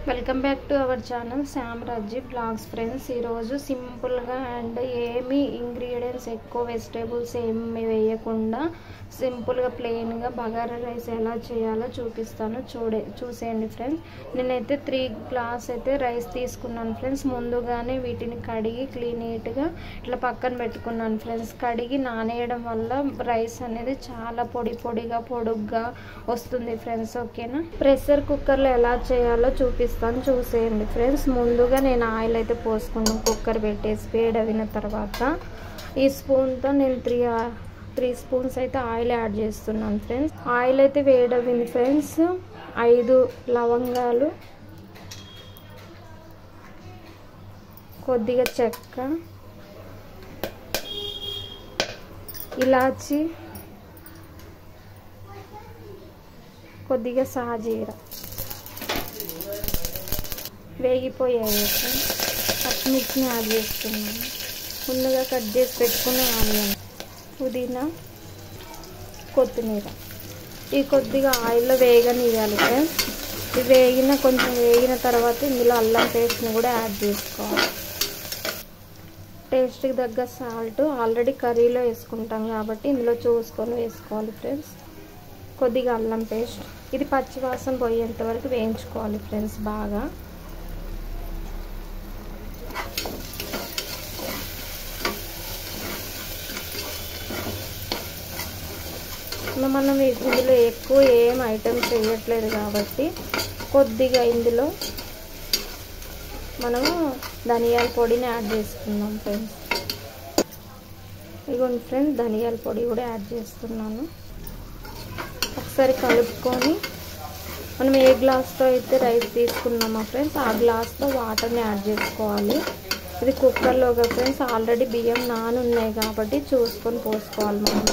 Welcome back to our channel Shyam Rajji blogs friends. ఈరోజు సింపుల్గా and ఏమీ ఇంగ్రీడియంట్స్ ఎక్కువ వెజిటేబుల్స్ ఏమి వేయకుండా సింపుల్గా ప్లెయిన్గా బగారా రైస్ ఎలా చేయాలో చూపిస్తాను. చూసేయండి ఫ్రెండ్స్. నేనైతే 3 గ్లాస్ అయితే రైస్ తీసుకున్నాను ఫ్రెండ్స్. ముందుగానే వీటిని కడిగి నీట్గా ఇట్లా పక్కన పెట్టుకున్నాను ఫ్రెండ్స్. కడిగి నానేయడం వల్ల రైస్ అనేది చాలా పొడుగ్గా వస్తుంది ఫ్రెండ్స్. ఓకేనా. ప్రెషర్ కుక్కర్లో ఎలా చేయాలో చూసేయండి ఫ్రెండ్స్. ముందుగా నేను ఆయిల్ అయితే పోసుకున్నాను. కుక్కర్ పెట్టేసి వేడవిన తర్వాత ఈ స్పూన్తో నేను 3 స్పూన్స్ అయితే ఆయిల్ యాడ్ చేస్తున్నాను ఫ్రెండ్స్. ఆయిల్ అయితే వేడవింది ఫ్రెండ్స్. 5 లవంగాలు, కొద్దిగా చెక్క, ఇలాచి, కొద్దిగా సాజీరా వేగిపోయాయి. పచ్చిమిర్చిని యాడ్ చేస్తున్నాను. ముందుగా కట్ చేసి పెట్టుకున్న ఆనియన్, పుదీనా, కొత్తిమీర ఈ కొద్దిగా ఆయిల్లో వేగనియాలి ఫ్రెండ్స్. ఇది కొంచెం వేగిన తర్వాత ఇందులో అల్లం పేస్ట్ని కూడా యాడ్ చేసుకోవాలి. టేస్ట్కి తగ్గ సాల్ట్ ఆల్రెడీ కర్రీలో వేసుకుంటాం కాబట్టి ఇందులో చూసుకొని వేసుకోవాలి ఫ్రెండ్స్. కొద్దిగా అల్లం పేస్ట్, ఇది పచ్చివాసన పోయేంత వరకు వేయించుకోవాలి ఫ్రెండ్స్ బాగా. మనం ఇందులో ఎక్కువ ఏం ఐటమ్స్ వేయట్లేదు కాబట్టి కొద్దిగా ఇందులో మనము ధనియాల పొడిని యాడ్ చేసుకున్నాం ఫ్రెండ్స్. ఇదిగోండి ఫ్రెండ్స్, ధనియాల పొడి కూడా యాడ్ చేస్తున్నాను. ఒకసారి కలుపుకొని మనం ఏ గ్లాస్తో అయితే రైస్ తీసుకున్నామో ఫ్రెండ్స్ ఆ గ్లాస్తో వాటర్ని యాడ్ చేసుకోవాలి. ఇది కుక్కర్లోగా ఫ్రెండ్స్ ఆల్రెడీ బియ్యం నానున్నాయి కాబట్టి చూసుకొని పోసుకోవాలి. మనం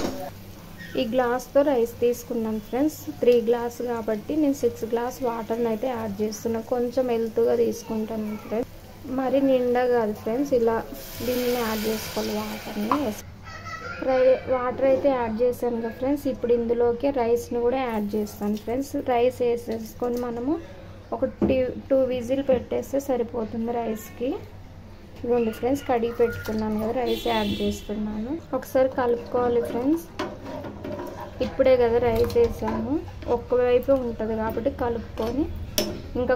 ఈ గ్లాస్తో రైస్ తీసుకున్నాను ఫ్రెండ్స్. 3 గ్లాస్ కాబట్టి నేను 6 గ్లాస్ వాటర్ని అయితే యాడ్ చేస్తున్నాను. కొంచెం ఎల్తుగా తీసుకుంటాను ఫ్రెండ్స్, మరి నిండా కాదు ఫ్రెండ్స్. ఇలా దీన్ని యాడ్ చేసుకోవాలి వాటర్ని. వాటర్ అయితే యాడ్ చేశాను కదా ఫ్రెండ్స్. ఇప్పుడు ఇందులోకి రైస్ని కూడా యాడ్ చేస్తాను ఫ్రెండ్స్. రైస్ వేసేసుకొని మనము ఒక 2 విజిల్ పెట్టేస్తే సరిపోతుంది రైస్కి. ఇవ్వండి ఫ్రెండ్స్, కడిగి పెట్టుకున్నాను కదా రైస్ యాడ్ చేస్తున్నాను. ఒకసారి కలుపుకోవాలి ఫ్రెండ్స్. ఇప్పుడే కదా రైస్ వేసాము, ఒక్కవైపు ఉంటుంది కాబట్టి కలుపుకొని ఇంకా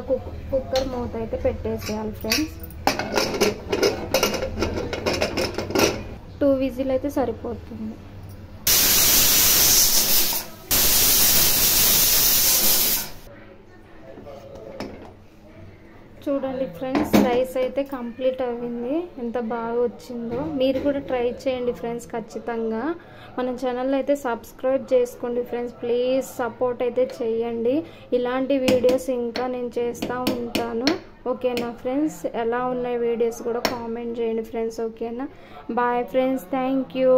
కుక్కర్ మూత అయితే పెట్టేసేయాలి ఫ్రెండ్స్. 2 విజిల్ అయితే సరిపోతుంది. చూడండి ఫ్రెండ్స్, రైస్ అయితే కంప్లీట్ అయింది. ఎంత బాగా వచ్చిందో. మీరు కూడా ట్రై చేయండి ఫ్రెండ్స్ ఖచ్చితంగా. మన ఛానల్ అయితే సబ్స్క్రైబ్ చేసుకోండి ఫ్రెండ్స్. ప్లీజ్ సపోర్ట్ అయితే చేయండి. ఇలాంటి వీడియోస్ ఇంకా నేను చేస్తూ ఉంటాను. ఓకేనా ఫ్రెండ్స్. ఎలా ఉన్నాయి వీడియోస్ కూడా కామెంట్ చేయండి ఫ్రెండ్స్. ఓకేనా. Bye friends, thank you.